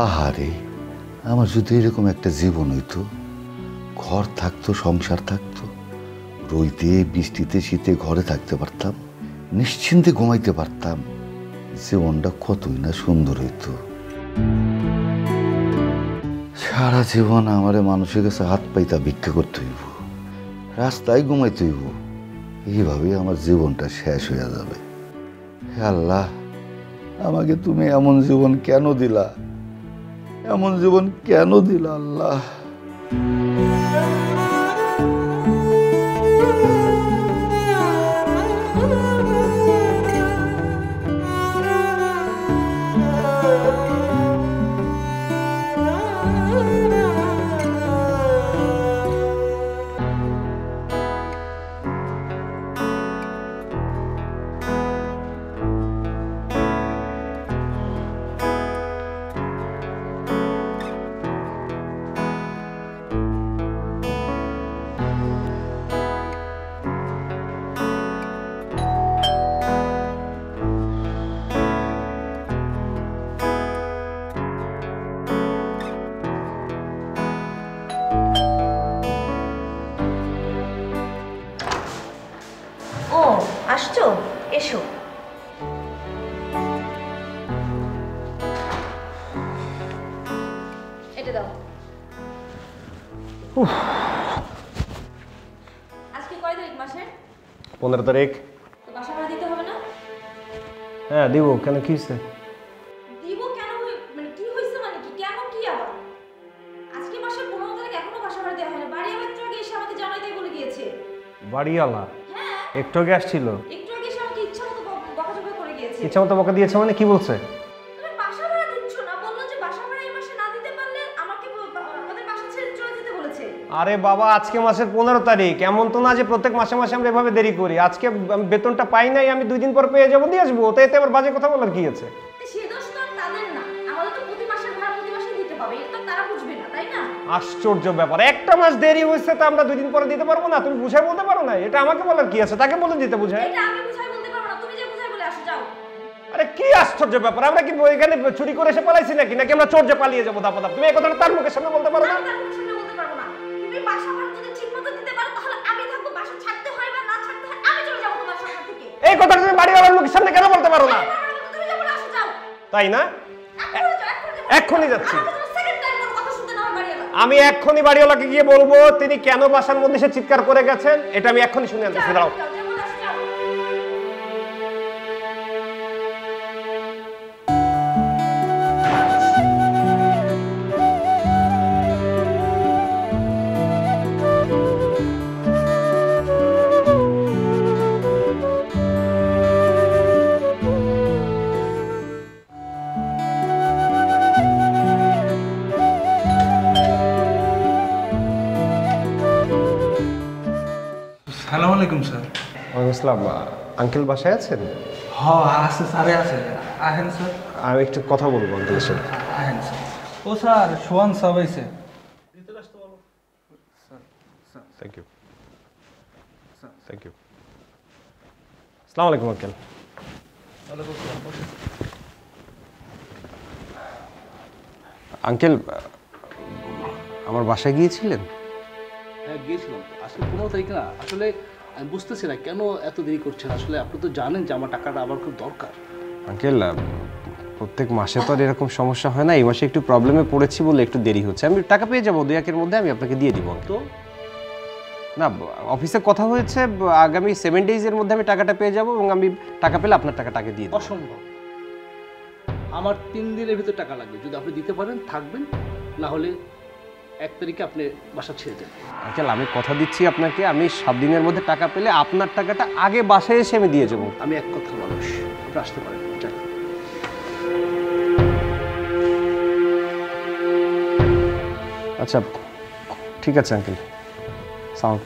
আহারে, আমার যদি এরকম একটা জীবন হইতো, ঘর থাকতো, সংসার থাকতো, রইতে বৃষ্টিতে শীতে ঘরে থাকতে পারতাম, নিশ্চিন্তে ঘুমাইতে পারতাম, জীবনটা কতই না সুন্দর হইতো। সারা জীবন আমারে মানুষের কাছে হাত পাইতা ভিক্ষা করতে হইব, রাস্তায় ঘুমাইতে হইব, এইভাবেই আমার জীবনটা শেষ হয়ে যাবে। হে আল্লাহ, আমাকে তুমি এমন জীবন কেন দিলা? এমন জীবন কেন দিলা আল্লাহ? ও আসছো, এসো। এটা দাও। আজকে কয় তারিখ মাসের? 15 তারিখ। তো বাসা ভাড়া দিতে হবে না? হ্যাঁ দিব, কেন কি হয়েছে? দিব কেন? মানে কি হয়েছে, মানে কি, কেমন কি আবার? আজকে মাসের 15 তারিখ এখনো বাসা ভাড়া দেওয়া হয় না। বাড়ি আমার একটু আগে এসে আমাকে জানাইতেই বলে গিয়েছে। বাড়িওয়ালা? হ্যাঁ, একটু আগে আসছিল। একটু আগে এসে আমাকে ইচ্ছা মতো বকাঝকা করে গিয়েছে। ইচ্ছা মতো বকা দিয়েছে মানে কি বলছে? তুমি বাসা ভাড়া দিচ্ছ না, বললো যে বাসা ভাড়া এই মাসে না দিতে পারলে আমাকে আমাদের বাসা ছেড়ে চলে যেতে বলেছে। আরে বাবা, আজকে মাসের 15 তারিখ, এমন তো না যে প্রত্যেক মাসে মাসে আমরা এভাবে দেরি করি। আজকে আমি বেতনটা পাই নাই, আমি 2 দিন পর পেয়ে যাবো, দিয়ে আসবো। তো এতে আবার বাজে কথা বলার কি আছে? সে দোষ তো আর তাদের না, আমাদের তো প্রতি মাসের ভাড়া প্রতি মাসে দিতে হবে, এটা তো তারা বুঝবে না, তাই না? আশ্চর্য ব্যাপার, একটা মাস দেরি হয়েছে তা আমরা 2 দিন পরে দিতে পারবো না? তুমি বুঝাই বলতে পারো না? এটা আমাকে বলার কি আছে? তাকে বলে দিতে বুঝায়। এটা আমি বুঝাই বলতে পারবো না, তুমি যে বুঝাই বলে আসো, যাও। আরে কি আশ্চর্য ব্যাপার, আমরা কি এখানে চুরি করে এসে পালাইছি নাকি? নাকি আমরা চোর যে পালিয়ে যাবো দাপাদাপ? তুমি এই কথাটা তার মুখের সামনে বলতে পারো না? আমি তার মুখের সামনে বলতে পারবো না। তুমি বাসা ভাড়া যদি ঠিকমতো দিতে পারো তাহলে আমি থাকবো, বাসা ছাড়তে হয় বা না ছাড়তে হয় আমি চলে যাবো তোমার সংসার থেকে। এই কথাটা তুমি বাড়িওয়ালার মুখের সামনে কেন বলতে পারো না? তুমি যে বলে আসো, যাও। তাই না? এক্ষুনি যাও, এক্ষুনি যাও। এক্ষুনি যাচ্ছি। আমাকে তুমি সেকেন্ড টাইম কোনো কথা শুনতে না হয় বাড়িওয়ালা। আমি এক্ষুনি বাড়িওয়ালাকে গিয়ে বলবো তিনি কেন বাসার মধ্যে সে চিৎকার করে গেছেন, এটা আমি এক্ষুনি শুনে আনতেছি। দাঁড়াও। যাও, যে বলে আসো, যাও। আসসালামু আলাইকুম স্যার। ওয়ালাইকুম আসসালাম। আঙ্কেল বাসায় আছেন? হ্যাঁ আছে, স্যারে আছে। আহেন স্যার। আমি একটু কথা বলবো আঙ্কেলের সাথে। আহেন স্যার। ও স্যার, সোহান সাহেব আইছে। Thank you, thank you. আসসালামু আলাইকুম আঙ্কেল। আঙ্কেল, আমার বাসায় গিয়েছিলেন? হ্যাঁ গিয়েছিলাম। আজকে 15 তারিখ না, আসলে আমি বুঝতেছি না কেন এত দেরি করছেন। আসলে আপনি তো জানেন যে আমার টাকাটা আবার খুব দরকার। আঙ্কেল, প্রত্যেক মাসে তো আর এরকম সমস্যা হয় না, এই মাসে একটু প্রবলেমে পড়েছি বলে একটু দেরি হচ্ছে। আমি টাকা পেয়ে যাবো 2-1 মধ্যে, আমি আপনাকে দিয়ে দিব। তো না, অফিসে কথা হয়েছে, আগামী 7 ডেজের মধ্যে আমি টাকাটা পেয়ে যাব এবং আমি টাকা পেলে আপনার টাকাটাকে দিয়ে দেব। অসম্ভব, আমার 3 দিনের ভিতর টাকা লাগবে। যদি আপনি দিতে পারেন থাকবেন, না হলে 1 তারিখে আপনি বাসা ছেড়ে যান। আঙ্কেল, আমি কথা দিচ্ছি আপনাকে, আমি 7 দিনের মধ্যে টাকা পেলে আপনার টাকাটা আগে বাসায় এসে আমি দিয়ে যাবো। আমি এক কথার মানুষ, আপনি আসতে পারেন। যান। আচ্ছা ঠিক আছে আঙ্কেল, সালাম।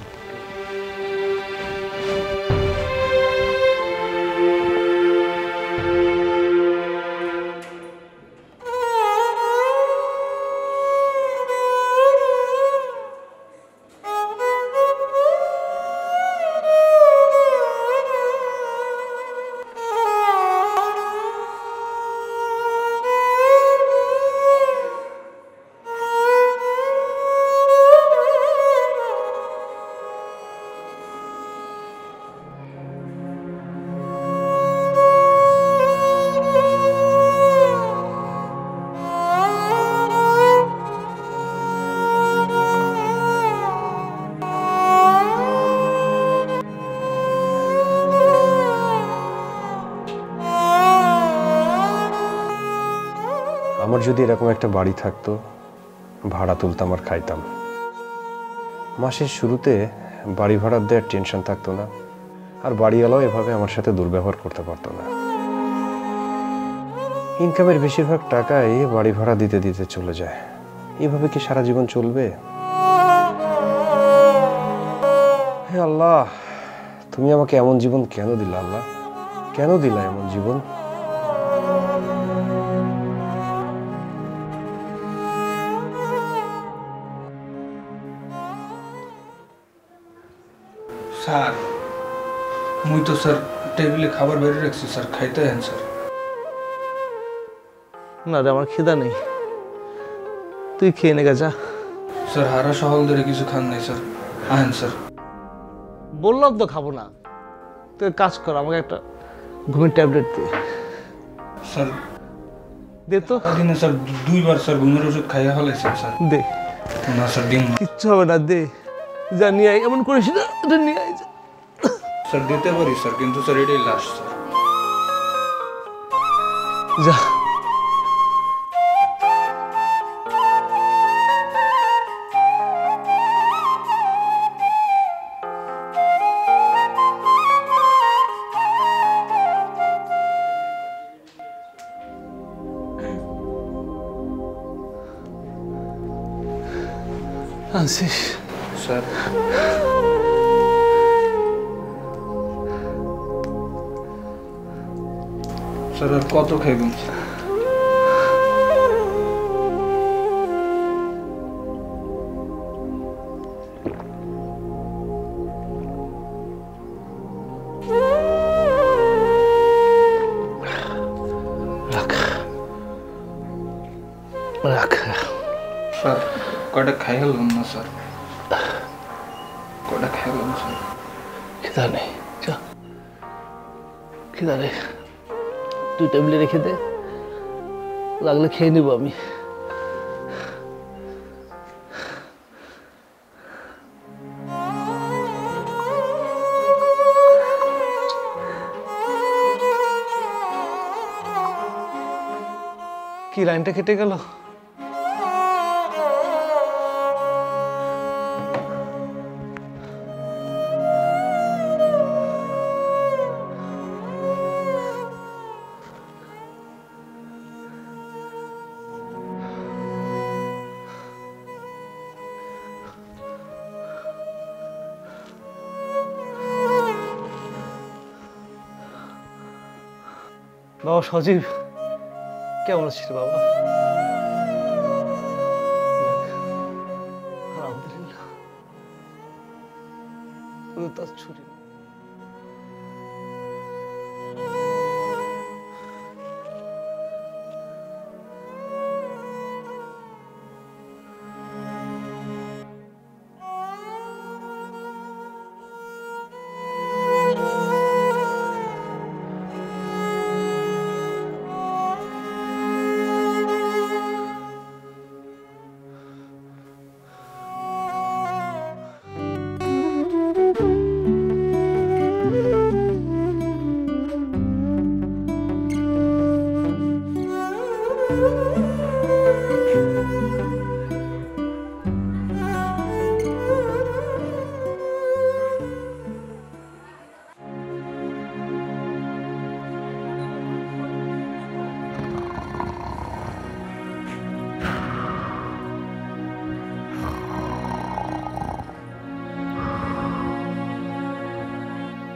আমার যদি এরকম একটা বাড়ি থাকতো, ভাড়া তুলতাম আর খাইতাম। মাসের শুরুতে বাড়ি ভাড়া দেওয়ার টেনশন থাকতো না, আর বাড়িওয়ালাও এভাবে আমার সাথে দুর্ব্যবহার করতে পারতো না। ইনকামের বেশিরভাগ টাকাই বাড়ি ভাড়া দিতে দিতে চলে যায়। এভাবে কি সারা জীবন চলবে? হে আল্লাহ, তুমি আমাকে এমন জীবন কেন দিলা? আল্লাহ, কেন দিলা এমন জীবন? স্যার মুই তো স্যার টেবিলে খাবার বেড়ে রাখছি স্যার, খাইতে হেন স্যার। না রে, আমার খিদা নেই, তুই খেয়ে নে যা। স্যার হারা সহল ধরে কিছু খান নাই স্যার, আহেন স্যার। বললাম তো খাবো না, তুই কাজ কর, আমাকে একটা ঘুমের ট্যাবলেট দে। স্যার দে তো। দিনে স্যার 2 বার স্যার ঘুমের ওষুধ খাইয়া ফেলাইছেন স্যার। দে। না স্যার দিন না। কিচ্ছু হবে না, দে। যা নিয়ে আয়, এমন করিস না, এটা নিয়ে আয় যা। স্যার দিতে পারি স্যার, কিন্তু স্যার এটাই লাস্ট স্যার। যা। আনছিস? স্যার স্যার আর কত খাইবেন? রাখ রাখ। স্যার কয়টা খাইলাম না স্যার, কয়টা খাইলাম স্যার। খিদা নেই, যা। খিদা নেই, তুই টেবিলে রেখে দে, লাগলে খেয়ে নিব আমি। কি লাইনটা কেটে গেল? বাবা সজীব, কেমন আছিস বাবা? আলহামদুলিল্লাহ। তার ছুটি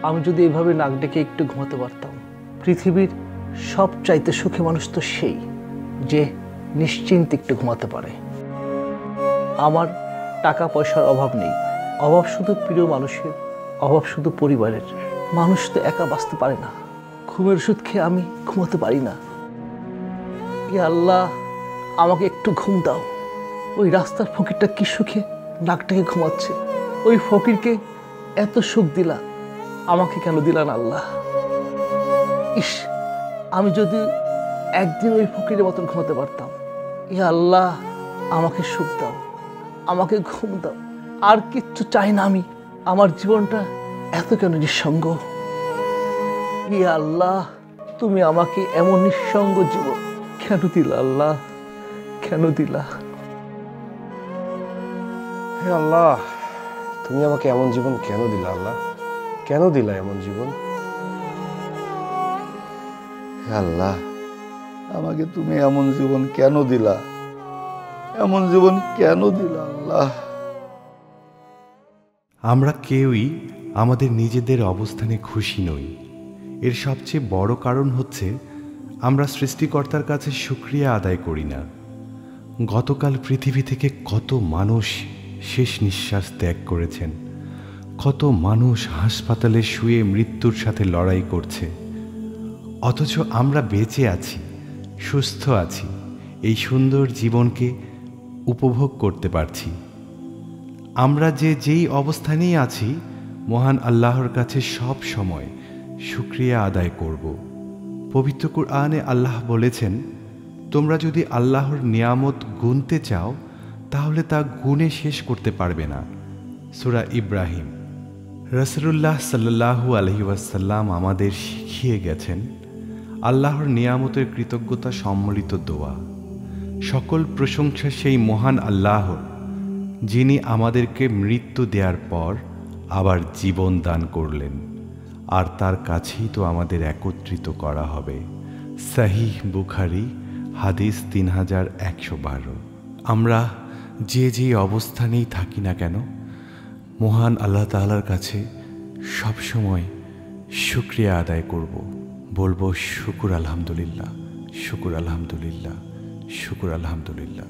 আমি যদি এভাবে নাক ডেকে একটু ঘুমাতে পারতাম। পৃথিবীর সবচাইতে সুখী মানুষ তো সেই যে নিশ্চিন্তে একটু ঘুমাতে পারে। আমার টাকা পয়সার অভাব নেই, অভাব শুধু প্রিয় মানুষের, অভাব শুধু পরিবারের। মানুষ তো একা বাঁচতে পারে না, ঘুমের ওষুধ খেয়ে আমি ঘুমাতে পারি না। ইয়া আল্লাহ, আমাকে একটু ঘুম দাও। ওই রাস্তার ফকিরটা কি সুখে নাক ডেকে ঘুমাচ্ছে, ওই ফকিরকে এত সুখ দিলা, আমাকে কেন দিলা না আল্লাহ? ইস, আমি যদি একদিন ওই ফকিরের মতন ঘুমাতে পারতাম। ইয়া আল্লাহ, আমাকে সুখ দাও, আমাকে ঘুম দাও, আর কিচ্ছু চাই না আমি। আমার জীবনটা এত কেন নিঃসঙ্গ? ইয়া আল্লাহ, তুমি আমাকে এমন নিঃসঙ্গ জীবন কেন দিলা আল্লাহ? কেন দিলা? হে আল্লাহ, তুমি আমাকে এমন জীবন কেন দিলা? আল্লাহ, কেন দিলা এমন জীবন? হে আল্লাহ, আমাকে তুমি এমন জীবন কেন দিলা? এমন জীবন কেন দিলা আল্লাহ? আমরা কেউই আমাদের নিজেদের অবস্থানে খুশি নই। এর সবচেয়ে বড় কারণ হচ্ছে আমরা সৃষ্টিকর্তার কাছে শুকরিয়া আদায় করি না। গতকাল পৃথিবী থেকে কত মানুষ শেষ নিঃশ্বাস ত্যাগ করেছেন, কত মানুষ হাসপাতালে শুয়ে মৃত্যুর সাথে লড়াই করছে, অথচ আমরা বেঁচে আছি, সুস্থ আছি, এই সুন্দর জীবনকে উপভোগ করতে পারছি। আমরা যেই অবস্থানেই আছি, মহান আল্লাহর কাছে সব সময় শুকরিয়া আদায় করব। পবিত্র কুরআনে আল্লাহ বলেছেন, তোমরা যদি আল্লাহর নিয়ামত গুনতে চাও তাহলে তা গুণে শেষ করতে পারবে না। সূরা ইব্রাহিম। রাসূলুল্লাহ সাল্লাল্লাহু আলাইহি ওয়াসাল্লাম আমাদের শিখিয়ে গেছেন আল্লাহর নিয়ামতের কৃতজ্ঞতা সম্মিলিত দোয়া। সকল প্রশংসা সেই মহান আল্লাহর, যিনি আমাদেরকে মৃত্যু দেওয়ার পর আবার জীবন দান করলেন, আর তার কাছেই তো আমাদের একত্রিত করা হবে। সহিহ বুখারী হাদিস 3112। আমরা যে অবস্থানেই থাকি না কেন, মহান আল্লাহ তাআলার কাছে সবসময় শুকরিয়া আদায় করব, বলবো শুকুর আলহামদুলিল্লাহ, শুকুর আলহামদুলিল্লাহ, শুকুর আলহামদুলিল্লাহ।